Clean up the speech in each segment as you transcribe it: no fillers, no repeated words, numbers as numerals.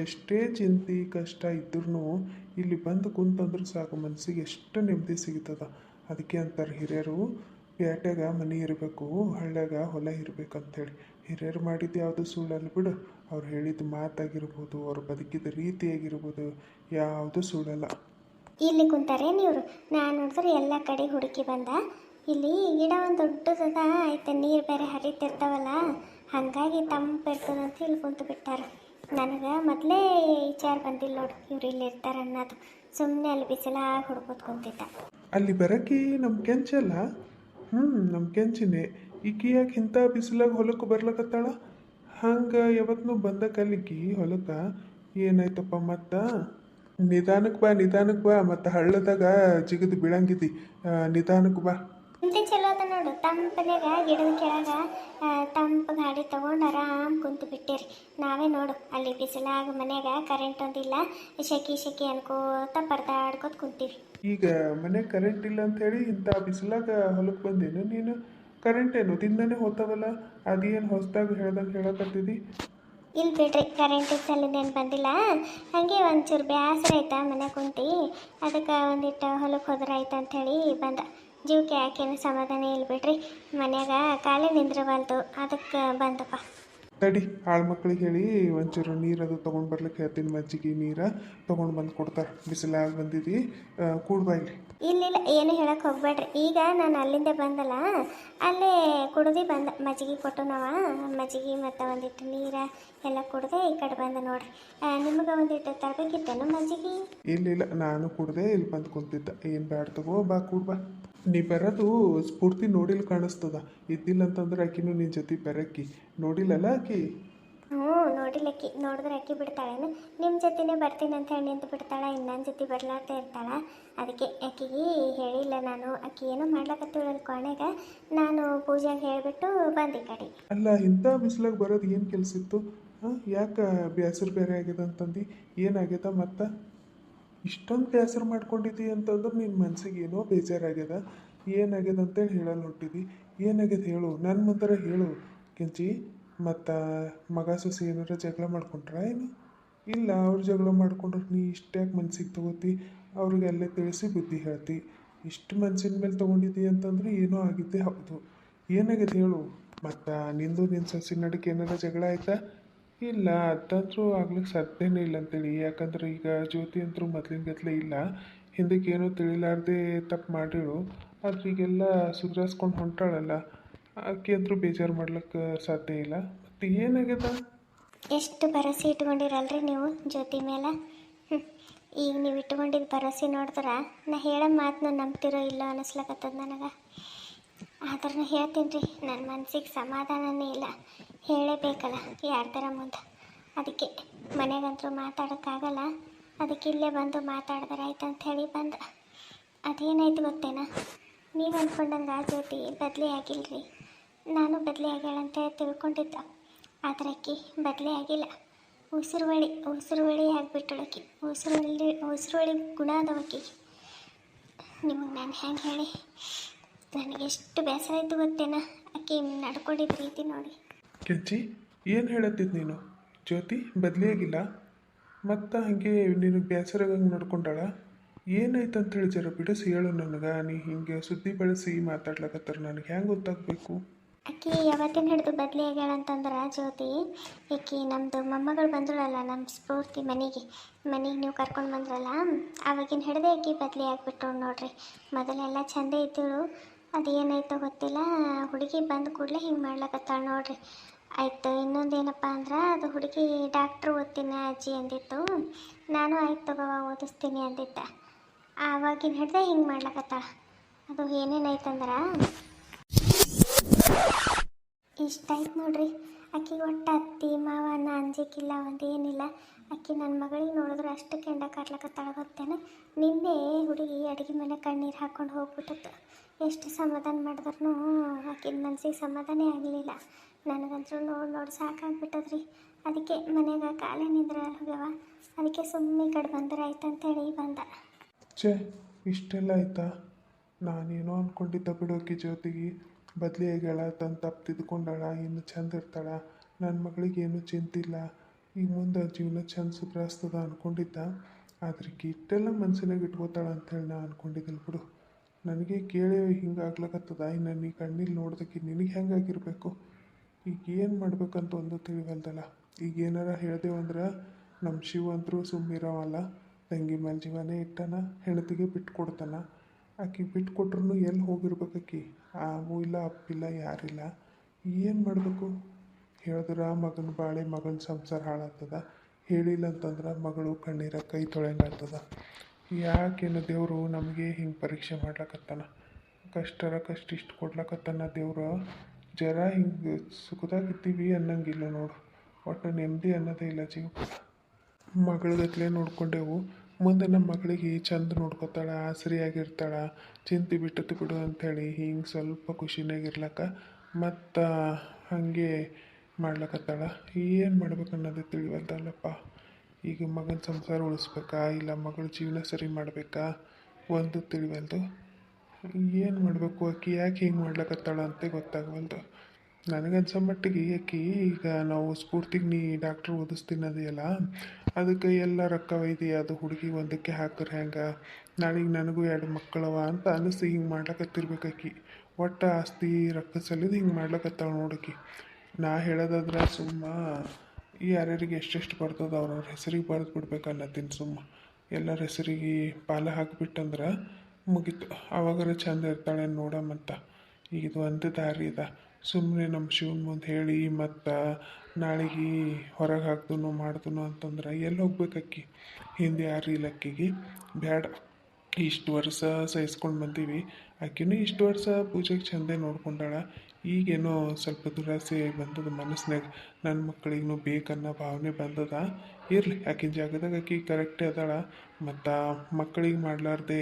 ಎಷ್ಟೇ ಚಿಂತೆ ಕಷ್ಟ ಇದ್ರೂ ಇಲ್ಲಿ ಬಂದು ಕುಂತಂದ್ರೆ ಸಾಕು, ಮನಸ್ಸಿಗೆ ಎಷ್ಟು ನೆಮ್ಮದಿ ಸಿಗ್ತದ. ಅದಕ್ಕೆ ಅಂತಾರೆ ಹಿರಿಯರು, ಪೇಟೆಗ ಮನೆ ಇರಬೇಕು, ಹಳ್ಳ್ಯಾಗ ಹೊಲ ಇರಬೇಕಂತೇಳಿ. ಹಿರಿಯರು ಮಾಡಿದ್ದು ಯಾವುದು ಸುಳ್ಳಲ್ಲ ಬಿಡು. ಅವ್ರು ಹೇಳಿದ ಮಾತಾಗಿರ್ಬೋದು, ಅವ್ರು ಬದುಕಿದ ರೀತಿಯಾಗಿರ್ಬೋದು, ಯಾವುದು ಸುಳ್ಳಲ್ಲ. ಇಲ್ಲಿ ಕುಂತಾರೆ ನೀವ್ರು. ನಾನು ನೋಡಿದ್ರೆ ಎಲ್ಲ ಕಡೆ ಹುಡುಕಿ ಬಂದ. ಇಲ್ಲಿ ಗಿಡ ಒಂದು ದೊಡ್ಡದದ, ಆಯ್ತು ನೀರು ಬೇರೆ ಹರಿತಿರ್ತಾವಲ್ಲ, ಹಾಗಾಗಿ ತಂಪಿರ್ತದಂತ ಇಲ್ಲಿ ಕುಂತು ಬಿಟ್ಟಾರ. ನನಗೆ ಮೊದಲೇ ವಿಚಾರ ಬಂದಿಲ್ಲ ನೋಡು, ಇವ್ರು ಇಲ್ಲಿ ಇರ್ತಾರೆ ಅನ್ನೋದು. ಸುಮ್ಮನೆ ಅಲ್ಲಿ ಬಿಸಿಲಾಗಿ ಹುಡ್ಕೋತ ಕುಂತಿದ್ದ. ಅಲ್ಲಿ ಬರೋಕೆ ನಮ್ಮ ಕೆಂಚಲ್ಲ. ನಮ್ಮ ಕೆಂಚಿನೇ. ಈಕಿ ಯಾಕೆ ಇಂಥ ಬಿಸಿಲಾಗ ಹೊಲಕ್ಕೆ ಬರ್ಲಕತ್ತಾಳ? ಹಂಗೆ ಯಾವತ್ತೂ ಬಂದ ಕಲಿಕಿ ಹೊಲಕ್ಕೆ ಏನಾಯ್ತಪ್ಪ ಮತ್ತು? ನಿಧಾನಕ್ಕೆ ಬಾ ಮತ್ತು ಹಳ್ಳದಾಗ ಜಿಗಿದು ಬೀಳಂಗಿದ್ದಿ. ನಿಧಾನಕ್ಕೆ ಬಾ. ಇಂತೆ ಚಲೋ ಅದ ನೋಡು, ತಂಪನ್ಯಾಗ ಗಿಡದ ಕೆಳಗ ತಂಪು ಗಾಡಿ ತೊಗೊಂಡು ಆರಾಮ್ ಕುಂತು ಬಿಟ್ಟಿರಿ. ನಾವೇ ನೋಡು ಅಲ್ಲಿ ಬಿಸಿಲಾಗ ಮನ್ಯಾಗ ಕರೆಂಟ್ ಒಂದಿಲ್ಲ, ಶೆಕಿ ಅನ್ಕೋತ ಪರದಾಡ್ಕೋತ ಕುಂತೀವಿ. ಈಗ ಮನೆಗೆ ಕರೆಂಟ್ ಇಲ್ಲ ಅಂಥೇಳಿ ಇಂಥ ಬಿಸಿಲಾಗ ಹೊಲಕ್ಕೆ ಬಂದೇನು ನೀನು? ಕರೆಂಟ್ ಏನು ದಿನನೇ ಹೋಗ್ತಾವಲ್ಲ, ಅದೇನು ಹೊಸದಾಗಿ ಹೇಳ್ದಂಗೆ ಹೇಳಕತ್ತಿದ್ದಿ? ಇಲ್ಲಿ ಬಿಡ್ರಿ, ಕರೆಂಟ್ ಸಲಿಂದೇನು ಬಂದಿಲ್ಲ. ಹಾಗೆ ಒಂಚೂರು ಬೇಸರ ಆಯ್ತಾ ಮನೆ ಕುಂತು, ಅದಕ್ಕೆ ಒಂದಿಟ್ಟು ಹೊಲಕ್ಕೆ ಹೋದ್ರೆ ಆಯ್ತು ಅಂಥೇಳಿ ಬಂದ. ಜೀವಕ್ಕೆ ಯಾಕೇನು ಸಮಾಧಾನ ಇಲ್ಲ ಬಿಡ್ರಿ, ಮನ್ಯಾಗ ಕಾಲೇ ನಿಂದ್ರವಲ್ದು, ಅದಕ್ಕೆ ಬಂದಪ್ಪ. ತಡಿ, ಆಳು ಮಕ್ಳಿಗೆ ಹೇಳಿ ಒಂಚೂರು ನೀರದು ತೊಗೊಂಡು ಬರ್ಲಿಕ್ಕೆ ಹೇಳ್ತೀನಿ. ಮಜ್ಜಿಗೆ ನೀರು ತೊಗೊಂಡು ಬಂದು ಕೊಡ್ತಾರೆ. ಬಿಸಿಲಾಗಿ ಬಂದಿದ್ದು ಕೂಡ್ಬಾ ಇಲ್ಲಿ. ಇಲ್ಲ ಏನು ಹೇಳಕ್ಕೆ ಹೋಗ್ಬೇಡ್ರಿ. ಈಗ ನಾನು ಅಲ್ಲಿಂದ ಬಂದಲ್ಲ, ಅಲ್ಲೇ ಕುಡ್ದು ಬಂದ. ಮಜ್ಜಿಗೆ ಕೊಟ್ಟು ಮಜ್ಜಿಗೆ ಮತ್ತು ಒಂದಿಟ್ಟು ನೀರು ಎಲ್ಲ ಕುಡ್ದೆ ಈ ಕಡೆ ಬಂದ ನೋಡ್ರಿ. ನಿಮಗೆ ಒಂದಿಟ್ಟು ತರಬೇಕಿತ್ತೇನು ಮಜ್ಜಿಗೆ? ಇಲ್ಲ, ನಾನು ಕುಡ್ದೆ ಇಲ್ಲಿ ಬಂದು ಕುಂತಿದ್ದ. ಏನು ಬ್ಯಾಡ ತಗೋ, ಬಾ ಕೂಡ್ಬಾ. ನೀ ಬರೋದು ಸ್ಫೂರ್ತಿ ನೋಡಿಲ್ಲ ಕಾಣಿಸ್ತದ. ಇದ್ದಿಲ್ಲ ಅಂತಂದ್ರೆ ಆಕಿನೂ ನಿನ್ನ ಜೊತೆ ಬರಕ್ಕಿ ನೋಡಿಲ್ಲಲ್ಲ ಆಕಿ? ಹ್ಞೂ ನೋಡಿಲ್ಲ. ಅಕ್ಕಿ ನೋಡಿದ್ರೆ ಅಕ್ಕಿ ಬಿಡ್ತಾಳೇನು? ನಿಮ್ಮ ಜೊತೆನೇ ಬರ್ತೀನಿ ಅಂತ ಹೇಳಿ ನಿಂತು ಬಿಡ್ತಾಳ, ಇನ್ನೊಂದು ಜೊತೆ ಬರ್ಲಾರ್ದೆ ಇರ್ತಾಳ. ಅದಕ್ಕೆ ಅಕ್ಕಿಗೆ ಹೇಳಿಲ್ಲ ನಾನು. ಅಕ್ಕಿ ಏನೋ ಮಾಡ್ಲಕತ್ತಿಳಲ್ಲಿ ಕೋಣೆಗ, ನಾನು ಪೂಜೆಗೆ ಹೇಳಿಬಿಟ್ಟು ಬಂದು ಈ ಕಡೆ. ಅಲ್ಲ, ಇಂಥ ಬಿಸಿಲಾಗ ಬರೋದು ಏನು ಕೆಲಸ ಇತ್ತು? ಯಾಕೆ ಬೇಸರ ಬೇರೆ ಆಗ್ಯದ ಅಂತಂದು? ಏನಾಗ್ಯದ ಮತ್ತು? ಇಷ್ಟೊಂದು ಬೇಸರ ಮಾಡ್ಕೊಂಡಿದ್ದಿ ಅಂತಂದ್ರೆ ನಿನ್ನ ಮನಸ್ಸಿಗೆ ಏನೋ ಬೇಜಾರಾಗ್ಯದ. ಏನಾಗ್ಯದ ಅಂತೇಳಿ ಹೇಳಲ್ಲ ಹೊಟ್ಟಿದ್ದಿ. ಏನಾಗ್ಯದ ಹೇಳು, ನನ್ನ ಮುಂದೆ ಹೇಳು ಕೆಂಚಿ. ಮತ್ತು ಮಗ ಸೊಸೆ ಏನಾರ ಜಗಳ ಮಾಡ್ಕೊಂಡ್ರ ಏನು? ಇಲ್ಲ, ಅವ್ರು ಜಗಳ ಮಾಡ್ಕೊಂಡ್ರೆ ನೀ ಇಷ್ಟ್ಯಾಕೆ ಮನ್ಸಿಗೆ ತೊಗೋತಿ? ಅವ್ರಿಗೆ ಅಲ್ಲೇ ತಿಳಿಸಿ ಬುದ್ಧಿ ಹೇಳ್ತಿ. ಇಷ್ಟು ಮನ್ಸಿನ ಮೇಲೆ ತೊಗೊಂಡಿದ್ದಿ ಅಂತಂದ್ರೆ ಏನೋ ಆಗಿದ್ದೇ ಹೌದು. ಏನಾಗ್ಯದ ಹೇಳು. ಮತ್ತು ನಿಂದು ನಿನ್ನ ಸೊಸೆ ನಡಕ್ಕೆ ಏನಾರ ಜಗಳ ಆಯ್ತಾ? ಇಲ್ಲ, ಅದಂತರೂ ಆಗ್ಲಿಕ್ಕೆ ಸಾಧ್ಯನೇ ಇಲ್ಲ ಅಂತೇಳಿ. ಯಾಕಂದ್ರೆ ಈಗ ಜ್ಯೋತಿ ಅಂತರೂ ಮೊದಲಿನ ಗತ್ಲೆ ಇಲ್ಲ. ಹಿಂದಕ್ಕೆ ಏನೋ ತಿಳಿಲಾರ್ದೆ ತಪ್ಪು ಮಾಡಿಳು, ಆದ್ರೆ ಈಗೆಲ್ಲ ಸುಧಾರಿಸ್ಕೊಂಡು ಹೊಂಟಾಳಲ್ಲ, ಆಕೆ ಅಂತರೂ ಬೇಜಾರು ಮಾಡ್ಲಿಕ್ಕೆ ಸಾಧ್ಯ ಇಲ್ಲ. ಮತ್ತು ಏನಾಗ್ಯದ? ಎಷ್ಟು ಭರವಸೆ ಇಟ್ಕೊಂಡಿರಲ್ರಿ ನೀವು ಜ್ಯೋತಿ ಮೇಲೆ. ಈಗ ನೀವು ಇಟ್ಕೊಂಡಿದ್ದು ಭರವಸೆ ನೋಡಿದ್ರೆ ನಾ ಹೇಳೋ ಮಾತನ್ನ ನಂಬ್ತಿರೋ ಇಲ್ಲೋ ಅನ್ನಿಸ್ಲಕತ್ತದ ನನಗೆ. ಆದ್ರೆ ನಾ ಹೇಳ್ತೀನಿ ರೀ, ನನ್ನ ಮನಸ್ಸಿಗೆ ಸಮಾಧಾನನೇ ಇಲ್ಲ. ಹೇಳಬೇಕಲ್ಲ ಯಾರ ಥರ ಮುಂದೆ. ಅದಕ್ಕೆ ಮನೆಗಂತರೂ ಮಾತಾಡೋಕ್ಕಾಗಲ್ಲ, ಅದಕ್ಕೆ ಇಲ್ಲೇ ಬಂದು ಮಾತಾಡಿದ್ರೆ ಆಯ್ತು ಅಂಥೇಳಿ ಬಂದ. ಅದೇನಾಯ್ತು ಗೊತ್ತೇನಾ? ನೀವು ಅಂದ್ಕೊಂಡಂಗೆ ಆ ಜ್ಯೋತಿ ಬದಲಿ ಆಗಿಲ್ಲರಿ. ನಾನು ಬದಲಿ ಆಗ್ಯಾಳಂತ ತಿಳ್ಕೊಂಡಿದ್ದ, ಆದರೆ ಅಕ್ಕಿ ಬದಲಿ ಆಗಿಲ್ಲ. ಉಸಿರುವಳಿ ಆಗಿಬಿಟ್ಟಳಕ್ಕಿ. ಉಸಿರುವಳಿ ಗುಣ ಅದಾವಕ್ಕಿಗೆ. ನಿಮಗೆ ನಾನು ಹೆಂಗೆ ಹೇಳಿ, ನನಗೆಷ್ಟು ಬೇಸರ ಇದ್ದು ಗೊತ್ತೇನಾ ಅಕ್ಕಿ ನಡ್ಕೊಂಡಿದ್ದ ರೀತಿ ನೋಡಿ. ಕೆಂಚಿ, ಏನು ಹೇಳತ್ತಿದ್ದು ನೀನು? ಜ್ಯೋತಿ ಬದಲಿಯಾಗಿಲ್ಲ ಮತ್ತು ಹಾಗೆ ನಿನಗೆ ಬೇಸರಗಂಗೆ ನಡ್ಕೊಂಡಾಳ? ಏನಾಯ್ತು ಅಂತೇಳಿ ಜರ ಬಿಡಿಸಿ ಹೇಳು ನನಗೆ. ನೀ ಹಿಂಗೆ ಸುದ್ದಿ ಬಳಸಿ ಮಾತಾಡ್ಲಕತ್ತಾರ, ನನಗೆ ಹೆಂಗೆ ಗೊತ್ತಾಗಬೇಕು? ಅಕ್ಕಿ ಯಾವತ್ತಿನ ಹಿಡಿದು ಬದಲಿ ಆಗ್ಯಾಳ ಅಂತಂದ್ರೆ ಜ್ಯೋತಿ, ಅಕ್ಕಿ ನಮ್ಮದು ಮೊಮ್ಮಗಳು ಬಂದಳಲ್ಲ ನಮ್ಮ ಸ್ಫೂರ್ತಿ ಮನೆಗೆ ನೀವು ಕರ್ಕೊಂಡು ಬಂದ್ರಲ್ಲ, ಆವಾಗಿನ ಹಿಡ್ದೆ ಅಕ್ಕಿ ಬದಲಿ ಆಗಿಬಿಟ್ಟು ನೋಡ್ರಿ. ಮೊದಲೆಲ್ಲ ಚಂದ ಇದ್ದಳು, ಅದು ಏನಾಯ್ತೋ ಗೊತ್ತಿಲ್ಲ, ಹುಡುಗಿ ಬಂದ ಕೂಡಲೇ ಹಿಂಗೆ ಮಾಡ್ಲಕತ್ತಾಳ ನೋಡ್ರಿ. ಆಯಿತು, ಇನ್ನೊಂದೇನಪ್ಪ ಅಂದ್ರೆ ಅದು ಹುಡುಗಿ ಡಾಕ್ಟ್ರು ಓದ್ತೀನಿ ಅಜ್ಜಿ ಅಂದಿತ್ತು. ನಾನು ಆಯ್ತು ತಗೋ ಓದಿಸ್ತೀನಿ ಅಂದಿದ್ದೆ. ಆವಾಗಿನ ಹಿಡ್ದೆ ಹಿಂಗೆ ಮಾಡ್ಲಕತ್ತಾಳ. ಅದು ಏನೇನಾಯ್ತಂದ್ರೆ ಇಷ್ಟ ಆಯ್ತು ನೋಡ್ರಿ. ಅಕ್ಕಿಗೆ ಒಟ್ಟು ಅತ್ತಿ ಮಾವನ ಅಂಜಿಕಿಲ್ಲ, ಒಂದೇನಿಲ್ಲ. ಅಕ್ಕಿ ನನ್ನ ಮಗಳಿಗೆ ನೋಡಿದ್ರೆ ಅಷ್ಟು ಕೆಂಡ ಕಾರ್ಲಕತ್ತಾಳ ಗೊತ್ತೇನೆ. ನಿನ್ನೆ ಹುಡುಗಿ ಅಡುಗೆ ಮನೆ ಕಣ್ಣೀರು ಹಾಕ್ಕೊಂಡು ಹೋಗ್ಬಿಟ್ಟಿತ್ತು. ಎಷ್ಟು ಸಮಾಧಾನ ಮಾಡಿದ್ರೂ ಆಕಿನ ಮನಸ್ಸಿಗೆ ಸಮಾಧಾನ ಆಗಲಿಲ್ಲ. ನನಗಂತೂ ನೋಡಿ ಸಾಕಾಗ್ಬಿಟ್ಟದ್ರಿ. ಅದಕ್ಕೆ ಮನೆಗೆ ಕಾಲೇ ನಿಂದ್ರೆ ಹೋಗ್ಯವ. ಅದಕ್ಕೆ ಸುಮ್ಮನೆ ಈ ಕಡೆ ಬಂದ್ರೆ ಆಯ್ತು ಅಂತೇಳಿ ಬಂದ. ಛೇ, ಇಷ್ಟೆಲ್ಲ ಆಯ್ತಾ? ನಾನೇನೋ ಅಂದ್ಕೊಂಡಿದ್ದ ಬಿಡೋಕೆ ಜ್ಯೋತಿಗೆ ಬದಲಿ ಆಗ್ಯಾಳ, ತನ್ನ ತಪ್ಪು ತಿದ್ಕೊಂಡಾಳ, ಇನ್ನು ಚಂದ ಇರ್ತಾಳ, ನನ್ನ ಮಗಳಿಗೆ ಏನೂ ಚಿಂತಿಲ್ಲ, ಈಗ ಮುಂದೆ ಜೀವನ ಚಂದ ಸುಧಾರಿಸ್ತದ ಅಂದ್ಕೊಂಡಿದ್ದ. ಆದ್ರೆ ಈಕಿ ಇಷ್ಟೆಲ್ಲ ಮನ್ಸಿನಾಗ ಇಟ್ಕೋತಾಳ ಅಂಥೇಳಿ ನಾ ಅಂದ್ಕೊಂಡಿದ್ದಿಲ್ಲ ಬಿಡು. ನನಗೆ ಕೇಳಿ ಹಿಂಗೆ ಆಗ್ಲಕತ್ತದ. ಇನ್ನು ನೀ ಕಣ್ಣಿಲ್ಲಿ ನೋಡ್ದಕ್ಕೆ ನಿನಗೆ ಹೆಂಗಾಗಿರ್ಬೇಕು? ಈಗ ಏನು ಮಾಡ್ಬೇಕಂತ ಒಂದು ತಿಳಿವಲ್ದಲ್ಲ. ಈಗ ಏನಾರ ಹೇಳ್ದೇವಂದ್ರೆ ನಮ್ಮ ಶಿವ ಅಂತರೂ ಸುಮ್ಮಿರವಲ್ಲ. ತಂಗಿ ಮೇಲೆ ಜೀವನೇ ಇಟ್ಟಾನ, ಹೆಂಡತಿಗೆ ಬಿಟ್ಟು ಕೊಡ್ತಾನ. ಆಕಿಗೆ ಬಿಟ್ಟು ಕೊಟ್ರು ಎಲ್ಲಿ ಹೋಗಿರ್ಬೇಕಿ? ಆಗೂ ಇಲ್ಲ, ಅಪ್ಪಿಲ್ಲ, ಯಾರಿಲ್ಲ. ಏನು ಮಾಡಬೇಕು? ಹೇಳಿದ್ರೆ ಮಗನ ಬಾಳೆ ಮಗನ ಸಂಸಾರ ಹಾಳಾಗ್ತದ. ಹೇಳಿಲ್ಲ ಅಂತಂದ್ರೆ ಮಗಳು ಕಣ್ಣೀರ ಕೈ ತೊಳೆಯಂಗಾಗ್ತದ. ಯಾಕೇನು ದೇವರು ನಮಗೆ ಹಿಂಗೆ ಪರೀಕ್ಷೆ ಮಾಡ್ಲಕತ್ತಾನ? ಕಷ್ಟ ಇಷ್ಟು ಕೊಡ್ಲಕತ್ತಾನ ದೇವರು. ಜರ ಹಿಂಗೆ ಸುಖದಾಗಿದ್ದೀವಿ ಅನ್ನಂಗಿಲ್ಲ ನೋಡು. ಒಟ್ಟು ನೆಮ್ಮದಿ ಅನ್ನೋದೇ ಇಲ್ಲ ಜೀವಕ್ಕೆ. ಮಗಳಗತ್ಲೆ ನೋಡ್ಕೊಂಡೆವು. ಮುಂದೆ ನಮ್ಮ ಮಗಳಿಗೆ ಚಂದ ನೋಡ್ಕೊತಾಳ, ಆಸರಿಯಾಗಿರ್ತಾಳ, ಚಿಂತೆ ಬಿಟ್ಟತ್ತು ಬಿಡು ಅಂಥೇಳಿ ಹಿಂಗೆ ಸ್ವಲ್ಪ ಖುಷಿನಾಗಿರ್ಲಕ್ಕ ಮತ್ತು ಹಾಗೆ ಮಾಡ್ಲಕತ್ತಾಳ. ಏನು ಮಾಡ್ಬೇಕು ಅನ್ನೋದೇ ತಿಳಿವಲ್ದಲ್ಲಪ್ಪ. ಈಗ ಮಗನ ಸಂಸಾರ ಉಳಿಸ್ಬೇಕಾ ಇಲ್ಲ ಮಗಳ ಜೀವನ ಸರಿ ಮಾಡಬೇಕಾ ಒಂದು ತಿಳಿವಲ್ದು. ಏನು ಮಾಡಬೇಕು? ಆಕಿ ಯಾಕೆ ಹಿಂಗೆ ಮಾಡ್ಲಕತ್ತಾಳ ಅಂತ ಗೊತ್ತಾಗವಲ್ದು. ನನಗನ್ಸೋ ಮಟ್ಟಿಗೆ ಆಕಿ ಈಗ ನಾವು ಸ್ಫೂರ್ತಿಗೆ ನೀ ಡಾಕ್ಟ್ರ್ ಓದಿಸ್ತೀನದೆಯಲ್ಲ, ಅದಕ್ಕೆ ಎಲ್ಲ ರೊಕ್ಕ ಒಯ್ದು ಅದು ಹುಡುಗಿ ಒಂದಕ್ಕೆ ಹಾಕಿದ್ರೆ ಹೆಂಗೆ? ನಾಳೆಗೆ ನನಗೂ 2 ಮಕ್ಕಳವ ಅಂತ ಅನಿಸಿ ಹಿಂಗೆ ಮಾಡ್ಲಕತ್ತಿರ್ಬೇಕು ಆಕಿ. ಒಟ್ಟು ಆಸ್ತಿ ರೊಕ್ಕ ಸಲಿದ ಹಿಂಗೆ ಮಾಡ್ಲಕತ್ತಾಳ ನೋಡಕಿ. ನಾ ಹೇಳೋದಾದ್ರೆ ಸುಮ್ಮ ಯಾರ್ಯಾರಿಗೆ ಎಷ್ಟೆಷ್ಟು ಬರ್ತದೆ ಅವ್ರವ್ರ ಹೆಸರಿಗೆ ಬರೆದು ಬಿಡ್ಬೇಕು ಅನ್ನತ್ತೀನಿ. ಸುಮ್ಮ ಎಲ್ಲರ ಹೆಸರಿಗೆ ಪಾಲ ಹಾಕಿಬಿಟ್ಟಂದ್ರೆ ಮುಗೀತು. ಅವಾಗಾರ ಚಂದ ಇರ್ತಾಳೆ ನೋಡಮ್ಮಂತ. ಈಗ ಇದು ಒಂದು ದಾರಿ ಇದೆ. ಸುಮ್ಮನೆ ನಮ್ಮ ಶಿವನ ಮುಂದೆ ಹೇಳಿ ಮತ್ತು ನಾಳೆಗೆ ಹೊರಗೆ ಹಾಕ್ದನು ಮಾಡ್ದನು ಅಂತಂದ್ರೆ ಎಲ್ಲಿ ಹೋಗ್ಬೇಕಕ್ಕಿ? ಹಿಂದೆ ಯಾರು ಇಲ್ಲ ಅಕ್ಕಿಗೆ. ಬೇಡ, ಇಷ್ಟು ವರ್ಷ ಸಹಿಸ್ಕೊಂಡು ಬಂದೀವಿ. ಆಕಿನೂ ಇಷ್ಟು ವರ್ಷ ಪೂಜೆಗೆ ಚಂದೇ ನೋಡ್ಕೊಂಡಾಳ. ಈಗೇನೋ ಸ್ವಲ್ಪ ದುರಾಸೆ ಬಂದದ ಮನಸ್ಸಿನಾಗ. ನನ್ನ ಮಕ್ಕಳಿಗೂ ಬೇಕನ್ನೋ ಭಾವನೆ ಬಂದದ. ಇರಲಿ, ಆಕಿನ ಜಾಗದಾಗ ಆಕಿ ಕರೆಕ್ಟೇ ಅದಾಳ. ಮತ್ತು ಮಕ್ಕಳಿಗೆ ಮಾಡ್ಲಾರ್ದೆ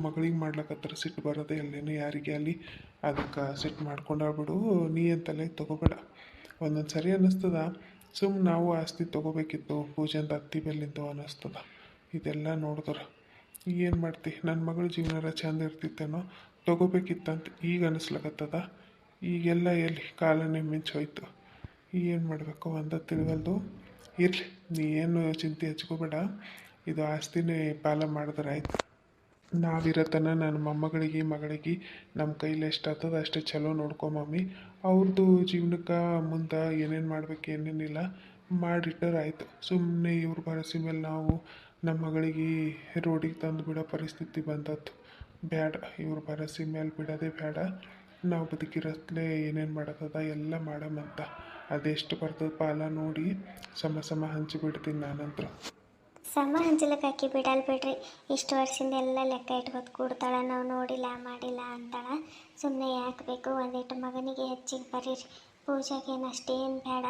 ಮಗಳಿಗೆ ಮಾಡ್ಲಕತ್ತಾರ ಸಿಟ್ಟು ಬರೋದೇ ಅಲ್ಲೇನು ಯಾರಿಗೆ ಅಲ್ಲಿ. ಅದಕ್ಕೆ ಸಿಟ್ಟು ಮಾಡ್ಕೊಂಡಾಳ ಬಿಡು. ನೀ ಅಂತಲೇ ತೊಗೋಬೇಡ. ಒಂದೊಂದು ಸರಿ ಅನ್ನಿಸ್ತದ ಸುಮ್ಮನೆ ನಾವು ಆಸ್ತಿ ತೊಗೋಬೇಕಿತ್ತು ಪೂಜೆಂದು ಅತ್ತಿ ಬೆಲ್ಲಿಂದು ಅನ್ನಿಸ್ತದ. ಇದೆಲ್ಲ ನೋಡಿದ್ರೆ ಏನು ಮಾಡ್ತಿ? ನನ್ನ ಮಗಳ ಜೀವನ ಚಂದ ಇರ್ತಿತ್ತೇನೋ, ತೊಗೋಬೇಕಿತ್ತಂತ ಈಗ ಅನ್ನಿಸ್ಲಕತ್ತದ. ಈಗೆಲ್ಲ ಎಲ್ಲಿ ಕಾಲನೇ ಮಿಂಚು ಹೋಯ್ತು. ಏನು ಮಾಡಬೇಕು ಒಂದ ತಿಳಿವಲ್ದು. ಇರಲಿ, ನೀ ಏನು ಚಿಂತೆ ಹಚ್ಕೋಬೇಡ. ಇದು ಆಸ್ತಿನೇ ಪಾಲ ಮಾಡಿದ್ರೆ ಆಯ್ತು. ನಾವಿರತನ ನನ್ನ ಮೊಮ್ಮಗಳಿಗೆ ಮಗಳಿಗೆ ನಮ್ಮ ಕೈಲಿ ಎಷ್ಟಾಗ್ತದೆ ಅಷ್ಟೇ ಚಲೋ ನೋಡ್ಕೊ ಮಮ್ಮಿ. ಅವ್ರದ್ದು ಜೀವನಕ್ಕೆ ಮುಂದೆ ಏನೇನು ಮಾಡ್ಬೇಕು ಏನೇನಿಲ್ಲ ಮಾಡಿಟ್ಟರೆ ಆಯಿತು. ಸುಮ್ಮನೆ ಇವ್ರ ಭರವಸೆ ಮೇಲೆ ನಾವು ನಮ್ಮ ಮಗಳಿಗೆ ರೋಡಿಗೆ ತಂದು ಬಿಡೋ ಪರಿಸ್ಥಿತಿ ಬಂದದ್ದು. ಬೇಡ, ಇವ್ರ ಭರವಸೆ ಮೇಲೆ ಬಿಡೋದೇ ಬೇಡ. ನಾವು ಬದುಕಿರತ್ಲೇ ಏನೇನು ಮಾಡೋಕ್ಕದ ಎಲ್ಲ ಮಾಡಮಂತ. ಅದೆಷ್ಟು ಬರ್ತದೆ ಪಾಲ ನೋಡಿ ಸಮ ಹಂಚಿಬಿಡ್ತೀನಿ ನಾನಂತೂ. ಸಮ ಹಂಚಲಕ್ಕೆ ಹಾಕಿ ಬಿಡಲ್ ಬಿಡ್ರಿ. ಇಷ್ಟು ವರ್ಷದಿಂದ ಎಲ್ಲ ಲೆಕ್ಕ ಇಟ್ಕೊತ ಕೂಡ್ತಾಳ, ನಾವು ನೋಡಿಲ್ಲ ಮಾಡಿಲ್ಲ ಅಂತಾಳ. ಸುಮ್ಮನೆ ಯಾಕೆ ಬೇಕು? ಒಂದಿಟ್ಟು ಮಗನಿಗೆ ಹೆಚ್ಚಿಗೆ ಬರೀರಿ. ಪೂಜೆಗೇನು ಅಷ್ಟೇನು ಬೇಡ.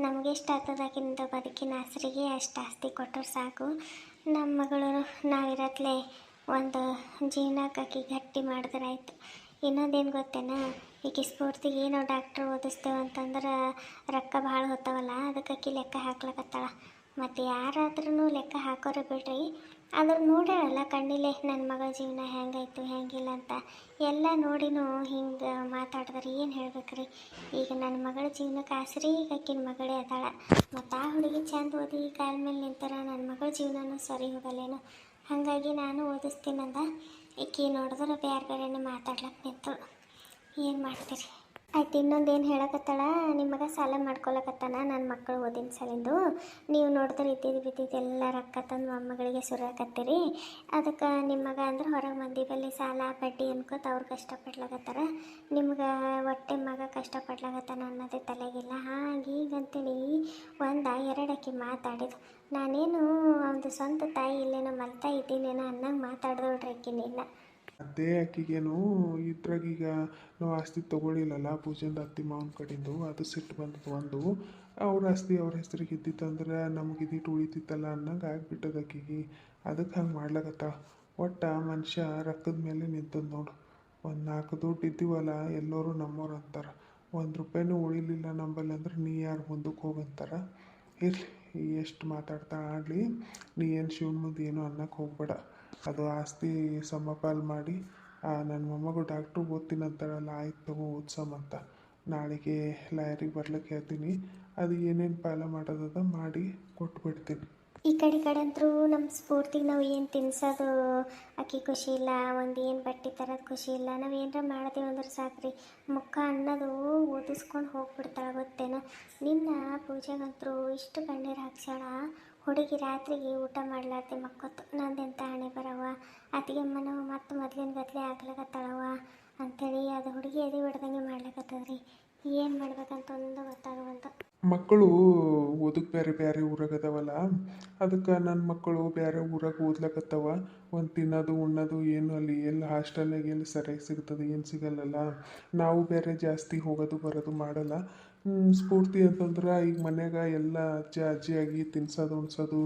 ನಮಗೆ ಎಷ್ಟು ಆಗ್ತದಾಗಿಂದ ಬದುಕಿನ ಆಸರಿಗೆ ಅಷ್ಟು ಆಸ್ತಿ ಕೊಟ್ಟರು ಸಾಕು. ನಮ್ಮ ಮಗಳು ನಾವಿರತ್ಲೆ ಒಂದು ಜೀವನಕ್ಕೆ ಆಕಿ ಗಟ್ಟಿ ಮಾಡಿದ್ರೆ ಆಯಿತು. ಇನ್ನೊಂದೇನು ಗೊತ್ತೇನಾ? ಈಗ ಸ್ಫೂರ್ತಿಗೆ ಏನೋ ಡಾಕ್ಟ್ರ್ ಓದಿಸ್ತೇವೆ ಅಂತಂದ್ರೆ ರೊಕ್ಕ ಭಾಳ ಹೊತ್ತವಲ್ಲ, ಅದಕ್ಕೆ ಆಕಿ ಲೆಕ್ಕ ಹಾಕ್ಲಕತ್ತಾಳ. ಮತ್ತು ಯಾರಾದ್ರೂ ಲೆಕ್ಕ ಹಾಕೋರೆ ಬಿಡ್ರಿ. ಆದ್ರೆ ನೋಡ್ಯಾಳಲ್ಲ ಕಣ್ಣಿಲೆ ನನ್ನ ಮಗಳ ಜೀವನ ಹೆಂಗಾಯ್ತು ಹೆಂಗಿಲ್ಲ ಅಂತ. ಎಲ್ಲ ನೋಡಿನೂ ಹಿಂಗೆ ಮಾತಾಡಿದ್ರೆ ಏನು ಹೇಳ್ಬೇಕ್ರಿ? ಈಗ ನನ್ನ ಮಗಳ ಜೀವನಕ್ಕೆ ಆಸರಿ ಈಗ ಆಕಿನ ಮಗಳೇ ಅದಾಳ. ಮತ್ತು ಆ ಹುಡುಗಿ ಚಂದ ಓದಿ ಕಾಲ ಮೇಲೆ ನಿಂತರ ನನ್ನ ಮಗಳ ಜೀವನನೂ ಸರಿ ಹೋಗಲ್ಲೇನು? ಹಾಗಾಗಿ ನಾನು ಓದಿಸ್ತೀನಂದ. ಈಕಿ ನೋಡಿದ್ರೆ ಬೇರೆನೇ ಮಾತಾಡ್ಲಕ್ಕೆ ನಿಂತಳು. ಏನು ಮಾಡ್ತೀರಿ? ಆಯ್ತು, ಇನ್ನೊಂದೇನು ಹೇಳಕತ್ತಾಳ, ನಿಮಗೆ ಸಾಲ ಮಾಡ್ಕೊಳಕತ್ತಾನ ನನ್ನ ಮಕ್ಕಳು ಓದಿನ ಸಲಿಂದು. ನೀವು ನೋಡಿದ್ರೆ ಬಿದ್ದಿದ್ದೆಲ್ಲ ರೊಕ್ಕ ತಂದು ಮೊಮ್ಮಗಳಿಗೆ ಸುರಿಯಾಕತ್ತೀರಿ. ಅದಕ್ಕೆ ನಿಮಗೆ ಅಂದ್ರೆ ಹೊರಗೆ ಮಂದಿ ಬಲ್ಲಿ ಸಾಲ ಬಡ್ಡಿ ಅನ್ಕೋತ ಅವ್ರು ಕಷ್ಟಪಡ್ಲಾಕತ್ತಾರ. ನಿಮ್ಗೆ ಹೊಟ್ಟೆ ಮಗ ಕಷ್ಟಪಡ್ಲಾಕತ್ತಾನ ಅನ್ನೋದೇ ತಲೆಗಿಲ್ಲ. ಹಾಗೆ ಈಗಂತೇಳಿ 1-2 ಆಕಿ ಮಾತಾಡಿದ್ದು. ನಾನೇನು ಒಂದು ಸ್ವಂತ ತಾಯಿ ಇಲ್ಲೇನೋ ಮಲ್ತಾ ಇದ್ದೀನೇನೋ ಅನ್ನಂಗೆ ಮಾತಾಡ್ದೋಳ್ರಿ ಆಕಿ ನಿನ್ನ. ಅದೇ ಆಕಿಗೇನು ಇದ್ರಾಗೀಗ ನಾವು ಆಸ್ತಿ ತೊಗೊಳಿಲ್ಲಲ್ಲ ಪೂಜೆಂದು ಅತ್ತಿ ಮಾವನ ಕಡೆಯಿಂದ, ಅದು ಸಿಟ್ಟು ಬಂದದ್ದು ಒಂದು. ಅವ್ರ ಆಸ್ತಿ ಅವ್ರ ಹೆಸ್ರಿಗೆ ಇದ್ದಿತ್ತಂದ್ರೆ ನಮ್ಗೆ ಇದಿಟ್ಟು ಉಳಿತಿತ್ತಲ್ಲ ಅನ್ನಂಗೆ ಆಗ್ಬಿಟ್ಟದ ಆಕಿಗೆ. ಅದಕ್ಕೆ ಹಂಗೆ ಮಾಡ್ಲಾಕತ್ತಾಳ. ಒಟ್ಟು ಮನುಷ್ಯ ರೊಕ್ಕದ ಮೇಲೆ ನಿಂತದ್ದು ನೋಡು. ಒಂದು 4 ದುಡ್ಡು ಇದ್ದೀವಲ್ಲ ಎಲ್ಲರೂ ನಮ್ಮವ್ರು ಅಂತಾರೆ. 1 ರೂಪಾಯಿನೂ ಉಳಿಲಿಲ್ಲ ನಂಬಲ್ಲಿ ಅಂದ್ರೆ ನೀ ಯಾರು ಮುಂದಕ್ಕೆ ಹೋಗಂತಾರ. ಇರಲಿ, ಎಷ್ಟು ಮಾತಾಡ್ತಾ ಆಡಲಿ. ನೀ ಏನು ಶಿವನ ಮುಂದೆ ಏನೂ ಅನ್ನಕ್ಕೆ ಹೋಗ್ಬೇಡ. ಅದು ಆಸ್ತಿ ಸಮಪಾಲು ಮಾಡಿ ನನ್ನ ಮೊಮ್ಮಗಳು ಡಾಕ್ಟ್ರು ಓದ್ತೀನಿ ಅಂತಾಳಲ್ಲ, ಆಯ್ತು ತಗೋ ಓದ್ಸಮಂತ. ನಾಳೆಗೆ ಲಾಯರಿಗೆ ಬರ್ಲಿಕ್ಕೆ ಹೇಳ್ತೀನಿ. ಅದು ಏನೇನು ಪಾಲ ಮಾಡೋದದ ಮಾಡಿ ಕೊಟ್ಬಿಡ್ತೀನಿ. ಈ ಕಡೆ ಅಂತರೂ ನಮ್ಮ ಸ್ಫೂರ್ತಿಗೆ ನಾವು ಏನು ತಿನ್ಸೋದು ಅಕ್ಕಿ ಖುಷಿ ಇಲ್ಲ, ಒಂದು ಏನು ಬಟ್ಟೆ ತರೋದು ಖುಷಿ ಇಲ್ಲ. ನಾವು ಏನರ ಮಾಡ್ತೀವಿ ಅಂದ್ರೆ ಸಾಕ್ರಿ ಮುಖ ಅನ್ನೋದು ಓದಿಸ್ಕೊಂಡು ಹೋಗ್ಬಿಡ್ತಾಳೆ ಗೊತ್ತೇನೋ. ನಿನ್ನ ಪೂಜೆಗಂತರೂ ಇಷ್ಟು ಕಣ್ಣೀರು ಹಾಕ್ಸ್ಯಾಳ. ಹುಡುಗಿ ರಾತ್ರಿಗೆ ಊಟ ಮಾಡ್ಲಾರ್ದೆ ಮಕ್ಕೊತ್ತು. ನಂದೆಂತ ಹಣೆ ಬರವ ಅತ್ತಿಗೆಮ್ಮನ ಮತ್ತು ಮೊದ್ಲಿನ ಗತ್ಲೆ ಆಗ್ಲಕತ್ತಾಳವ ಅಂಥೇಳಿ ಅದು ಹುಡುಗಿ ಎದೆ ಹೊಡ್ದಂಗೆ ಮಾಡ್ಲಕತ್ತದ್ರಿ. ಏನು ಮಾಡ್ಬೇಕಂತ ಒಂದು ಗೊತ್ತಾಗವಂತ. ಮಕ್ಕಳು ಓದಕ್ಕೆ ಬೇರೆ ಬೇರೆ ಊರಾಗ ಅದಾವಲ್ಲ, ಅದಕ್ಕೆ ನನ್ನ ಮಕ್ಕಳು ಬೇರೆ ಊರಾಗ ಓದ್ಲಕತ್ತವ. ಒಂದು ತಿನ್ನೋದು ಉಣ್ಣೋದು ಏನು ಅಲ್ಲಿ ಎಲ್ಲಿ ಹಾಸ್ಟೆಲ್ನಾಗ ಎಲ್ಲಿ ಸರಿಯಾಗಿ ಸಿಗ್ತದೆ, ಏನು ಸಿಗಲ್ಲಲ್ಲ. ನಾವು ಬೇರೆ ಜಾಸ್ತಿ ಹೋಗೋದು ಬರೋದು ಮಾಡಲ್ಲ. ಸ್ಫೂರ್ತಿ ಅಂತಂದ್ರೆ ಈಗ ಮನ್ಯಾಗ ಎಲ್ಲ ಅಜ್ಜಿಯಾಗಿ ತಿನ್ಸೋದು ಉಣ್ಸೋದು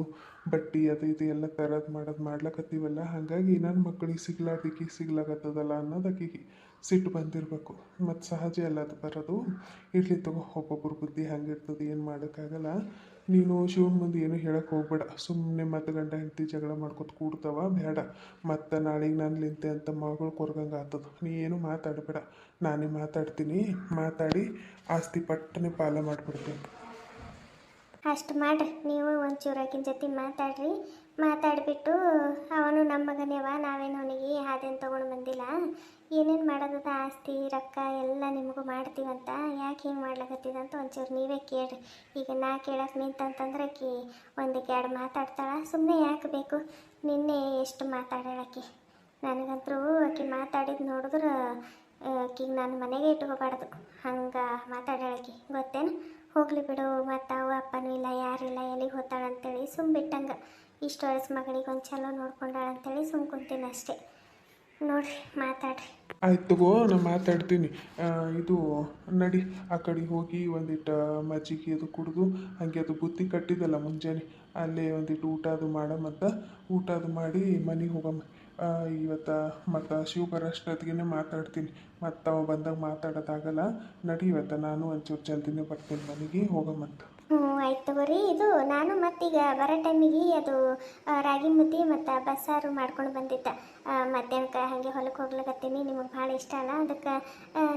ಬಟ್ಟೆ ಅದು ಇದು ಎಲ್ಲ ತರೋದು ಮಾಡೋದು ಮಾಡ್ಲಕತ್ತೀವಲ್ಲ. ಹಾಗಾಗಿ ನನ್ನ ಮಕ್ಕಳಿಗೆ ಸಿಗ್ಲಾರ್ದಿಕ್ಕೆ ಸಿಗ್ಲಾಕತ್ತದಲ್ಲ ಅನ್ನೋದು ಆಕಿಗೆ ಸಿಟ್ಟು ಬಂದಿರಬೇಕು. ಮತ್ತು ಸಹಜ ಅಲ್ಲ ಅದು ಬರೋದು. ಇರಲಿ ತಗೋ, ಒಬ್ಬೊಬ್ಬರ ಬುದ್ಧಿ ಹಂಗಿರ್ತದೆ, ಏನು ಮಾಡೋಕ್ಕಾಗಲ್ಲ. ನೀನು ಶಿವನ ಮುಂದೆ ಏನು ಹೇಳಕ್ಕೆ ಹೋಗ್ಬೇಡ. ಸುಮ್ಮನೆ ಮತ್ತು ಗಂಡ ಹೆಂಡತಿ ಜಗಳ ಮಾಡ್ಕೊತ ಕೂಡ್ತಾವ ಬೇಡ. ಮತ್ತು ನಾಳೆಗೆ ನಾನು ನಿಂತೆ ಅಂತ ಮಗಳು ಕೊರ್ಗಂಗೆ ಆಗ್ತದೆ. ನೀ ಏನು ಮಾತಾಡಬೇಡ, ನಾನೇ ಮಾತಾಡ್ತೀನಿ. ಮಾತಾಡಿ ಆಸ್ತಿ ಪಟ್ಟನೆ ಪಾಲ ಮಾಡಿಬಿಡ್ತೀನಿ. ಅಷ್ಟು ಮಾಡ್ರಿ ನೀವು. ಒಂಚೂರು ಆಕಿನ ಜೊತೆ ಮಾತಾಡ್ರಿ. ಮಾತಾಡಿಬಿಟ್ಟು ಅವನು ನಮ್ಮ ಮಗನೇವ, ನಾವೇನು ಅವನಿಗೆ ಹಾದೇನು ತೊಗೊಂಡು ಬಂದಿಲ್ಲ, ಏನೇನು ಮಾಡೋದದ ಆಸ್ತಿ ರೊಕ್ಕ ಎಲ್ಲ ನಿಮಗೂ ಮಾಡ್ತೀವಂತ ಯಾಕೆ ಹಿಂಗೆ ಮಾಡ್ಲಕತ್ತಿದಂತ ಒಂಚೂರು ನೀವೇ ಕೇಳ್ರಿ. ಈಗ ನಾ ಕೇಳಕ್ಕೆ ನಿಂತಂತಂದ್ರೆ ಆಕಿ ಒಂದಕ್ಕೆ ಎರಡು ಮಾತಾಡ್ತಾಳೆ. ಸುಮ್ಮನೆ ಯಾಕೆ ಬೇಕು? ನಿನ್ನೆ ಎಷ್ಟು ಮಾತಾಡೋಳಾಕಿ. ನನಗಂತರೂ ಆಕಿ ಮಾತಾಡಿದ್ದು ನೋಡಿದ್ರೆ ಆಕಿಗೆ ನಾನು ಮನೆಗೆ ಇಟ್ಕೋಬಾರ್ದು ಹಂಗೆ ಮಾತಾಡೋಳಾಕಿ ಗೊತ್ತೇನು. ಹೋಗಲಿ ಬಿಡು, ಮತ್ತು ಅವ ಅಪ್ಪನೂ ಇಲ್ಲ ಯಾರಿಲ್ಲ ಎಲ್ಲಿಗೆ ಹೋಗ್ತಾಳಂತೇಳಿ ಬಿಟ್ಟಂಗೆ ಇಷ್ಟು ವರ್ಷ ಮಗಳಿಗೆ ಒಂದು ಚಲೋ ನೋಡ್ಕೊಂಡಾಳಂತೇಳಿ ಕುಂತೀನಿ ಅಷ್ಟೇ. ನೋಡ್ರಿ ಮಾತಾಡ್ರಿ. ಆಯ್ತು ತಗೋ, ನಾನು ಮಾತಾಡ್ತೀನಿ. ಇದು ನಡಿ ಆ ಕಡೆ ಹೋಗಿ ಒಂದಿಟ್ಟು ಮಜ್ಜಿಗೆ ಅದು ಕುಡಿದು ಹಾಗೆ ಅದು ಬುತ್ತಿ ಕಟ್ಟಿದಲ್ಲ ಮುಂಜಾನೆ ಅಲ್ಲೇ ಒಂದಿಟ್ಟು ಊಟ ಅದು ಮಾಡಮಂತ. ಊಟ ಅದು ಮಾಡಿ ಮನೆಗೆ ಹೋಗಮ್ಮ. ಇವತ್ತು ಮತ್ತು ಶಿವ ಬರೋಷ್ಟೊತ್ತಿಗೆ ಮಾತಾಡ್ತೀನಿ. ಮತ್ತು ಅವ ಬಂದಾಗ ಮಾತಾಡೋದಾಗಲ್ಲ. ನಡಿ, ಇವತ್ತು ನಾನು ಒಂಚೂರು ಜಲ್ದಿನೇ ಬರ್ತೀನಿ ಮನೆಗೆ, ಹೋಗಮ್ಮಂತ. ಆಯ್ತು ತಗೋರಿ. ಇದು ನಾನು ಮತ್ತೀಗ ಬರೋ ಟೈಮಿಗೆ ಅದು ರಾಗಿ ಮುದ್ದೆ ಮತ್ತು ಬಸ್ಸಾರು ಮಾಡ್ಕೊಂಡು ಬಂದಿದ್ದೆ. ಮಧ್ಯಾಹ್ನಕ್ಕೆ ಹಾಗೆ ಹೊಲಕ್ಕೆ ಹೋಗ್ಲಿಕತ್ತೀನಿ. ನಿಮಗೆ ಭಾಳ ಇಷ್ಟ ಅಲ್ಲ, ಅದಕ್ಕೆ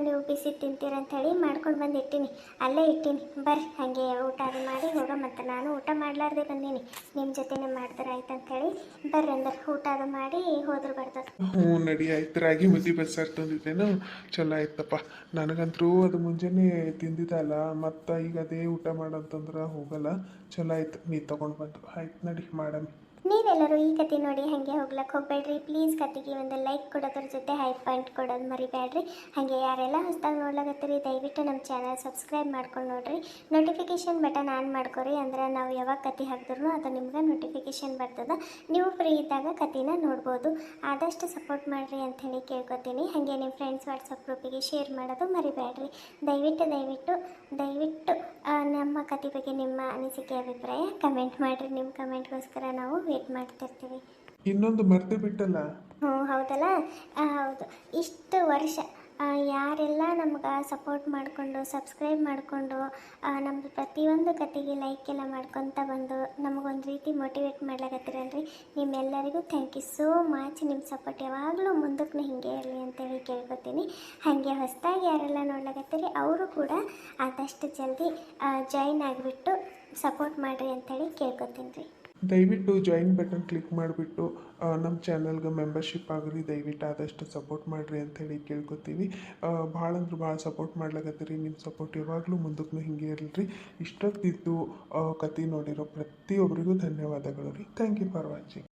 ನೀವು ಬಿಸಿ ತಿಂತೀರಂಥೇಳಿ ಮಾಡ್ಕೊಂಡು ಬಂದು ಇಟ್ಟೀನಿ, ಅಲ್ಲೇ ಇಟ್ಟೀನಿ. ಬರ್ರಿ ಹಾಗೆ ಊಟ ಅದು ಮಾಡಿ ಹೋಗಮ್ಮಂತ. ನಾನು ಊಟ ಮಾಡಲಾರ್ದೆ ಬಂದೀನಿ, ನಿಮ್ಮ ಜೊತೆನೇ ಮಾಡ್ತಾರೆ ಆಯ್ತಂಥೇಳಿ. ಬರ್ರಿ ಅಂದ್ರೆ ಊಟ ಅದು ಮಾಡಿ ಹೋದ್ರೆ ಬರ್ತದೆ. ಹ್ಞೂ ನಡಿ, ಆಯ್ತು. ರಾಗಿ ಮುದ್ದೆ ಬಸ್ಸಾರು ತಂದಿದ್ದೇನು, ಚಲೋ ಆಯ್ತಪ್ಪ. ನನಗಂತರೂ ಅದು ಮುಂಜಾನೆ ತಿಂದಿದ್ದಲ್ಲ, ಮತ್ತು ಈಗ ಅದೇ ಊಟ ಮಾಡಂತಂದ್ರೆ ಹೋಗಲ್ಲ. ಚಲೋ ಆಯ್ತು ನೀ ತೊಗೊಂಡು ಬಂದು. ಆಯ್ತು ನಡಿ ಮಾಡಮ್ಮಿ. ನೀವೆಲ್ಲರೂ ಈ ಕತೆ ನೋಡಿ ಹಾಗೆ ಹೋಗ್ಲಕ್ಕೆ ಹೋಗಬೇಡ್ರಿ ಪ್ಲೀಸ್. ಕತೆಗೆ ಒಂದು ಲೈಕ್ ಕೊಡೋದ್ರ ಜೊತೆ ಹೈ ಪಾಯಿಂಟ್ ಕೊಡೋದು ಮರಿಬೇಡ್ರಿ. ಹಾಗೆ ಯಾರೆಲ್ಲ ಹೊಸದಾಗಿ ನೋಡ್ಲಾಗತ್ತೀರಿ ದಯವಿಟ್ಟು ನಮ್ಮ ಚಾನಲ್ ಸಬ್ಸ್ಕ್ರೈಬ್ ಮಾಡ್ಕೊಂಡು ನೋಡ್ರಿ. ನೋಟಿಫಿಕೇಷನ್ ಬಟನ್ ಆನ್ ಮಾಡ್ಕೊರಿ, ಅಂದ್ರೆ ನಾವು ಯಾವಾಗ ಕತೆ ಹಾಕಿದ್ರು ಅದು ನಿಮ್ಗೆ ನೋಟಿಫಿಕೇಷನ್ ಬರ್ತದೆ. ನೀವು ಫ್ರೀ ಇದ್ದಾಗ ಕತೆನ ನೋಡ್ಬೋದು. ಆದಷ್ಟು ಸಪೋರ್ಟ್ ಮಾಡಿರಿ ಅಂಥೇಳಿ ಕೇಳ್ಕೊತೀನಿ. ಹಾಗೆ ನಿಮ್ಮ ಫ್ರೆಂಡ್ಸ್ ವಾಟ್ಸಪ್ ಗ್ರೂಪಿಗೆ ಶೇರ್ ಮಾಡೋದು ಮರಿಬೇಡ್ರಿ. ದಯವಿಟ್ಟು ನಮ್ಮ ಕತೆ ಬಗ್ಗೆ ನಿಮ್ಮ ಅನಿಸಿಕೆ ಅಭಿಪ್ರಾಯ ಕಮೆಂಟ್ ಮಾಡಿರಿ. ನಿಮ್ಮ ಕಮೆಂಟ್ಗೋಸ್ಕರ ನಾವು ವೇಟ್ ಮಾಡ್ತಿರ್ತೀವಿ. ಇನ್ನೊಂದು ಮರ್ತೆ ಬಿಟ್ಟಲ್ಲ. ಹೌದಲ್ಲ. ಹೌದು, ಇಷ್ಟು ವರ್ಷ ಯಾರೆಲ್ಲ ನಮ್ಗೆ ಸಪೋರ್ಟ್ ಮಾಡಿಕೊಂಡು ಸಬ್ಸ್ಕ್ರೈಬ್ ಮಾಡಿಕೊಂಡು ನಮ್ಮದು ಪ್ರತಿಯೊಂದು ಕತೆಗೆ ಲೈಕ್ ಎಲ್ಲ ಮಾಡ್ಕೊತ ಬಂದು ನಮಗೊಂದು ರೀತಿ ಮೋಟಿವೇಟ್ ಮಾಡ್ಲಾಕತ್ತೀರಲ್ರಿ, ನಿಮ್ಮೆಲ್ಲರಿಗೂ ಥ್ಯಾಂಕ್ ಯು ಸೋ ಮಚ್. ನಿಮ್ಮ ಸಪೋರ್ಟ್ ಯಾವಾಗಲೂ ಮುಂದಕ್ಕೂ ಹಿಂಗೆ ಇರಲಿ ಅಂತೇಳಿ ಕೇಳ್ಕೊತೀನಿ. ಹಾಗೆ ಹೊಸದಾಗಿ ಯಾರೆಲ್ಲ ನೋಡ್ಲಾಕತ್ತೀರಿ ಅವರು ಕೂಡ ಆದಷ್ಟು ಜಲ್ದಿ ಜಾಯಿನ್ ಆಗಿಬಿಟ್ಟು ಸಪೋರ್ಟ್ ಮಾಡಿರಿ ಅಂತೇಳಿ ಕೇಳ್ಕೊತೀನಿ ರೀ. ದಯವಿಟ್ಟು ಜಾಯಿನ್ ಬಟನ್ ಕ್ಲಿಕ್ ಮಾಡಿಬಿಟ್ಟು ನಮ್ಮ ಚಾನಲ್ಗೆ ಮೆಂಬರ್ಶಿಪ್ ಆಗಿರಿ. ದಯವಿಟ್ಟು ಆದಷ್ಟು ಸಪೋರ್ಟ್ ಮಾಡಿರಿ ಅಂಥೇಳಿ ಕೇಳ್ಕೊತೀವಿ. ಭಾಳ ಅಂದ್ರೆ ಭಾಳ ಸಪೋರ್ಟ್ ಮಾಡ್ಲಾಕತ್ತೀರಿ. ನಿಮ್ಮ ಸಪೋರ್ಟ್ ಯಾವಾಗಲೂ ಮುಂದಕ್ಕೂ ಹಿಂಗೆ ಇರಲಿ. ಇಷ್ಟೊತ್ತಿದ್ದು ಕತೆ ನೋಡಿರೋ ಪ್ರತಿಯೊಬ್ಬರಿಗೂ ಧನ್ಯವಾದಗಳು ರೀ. Thank you for watching.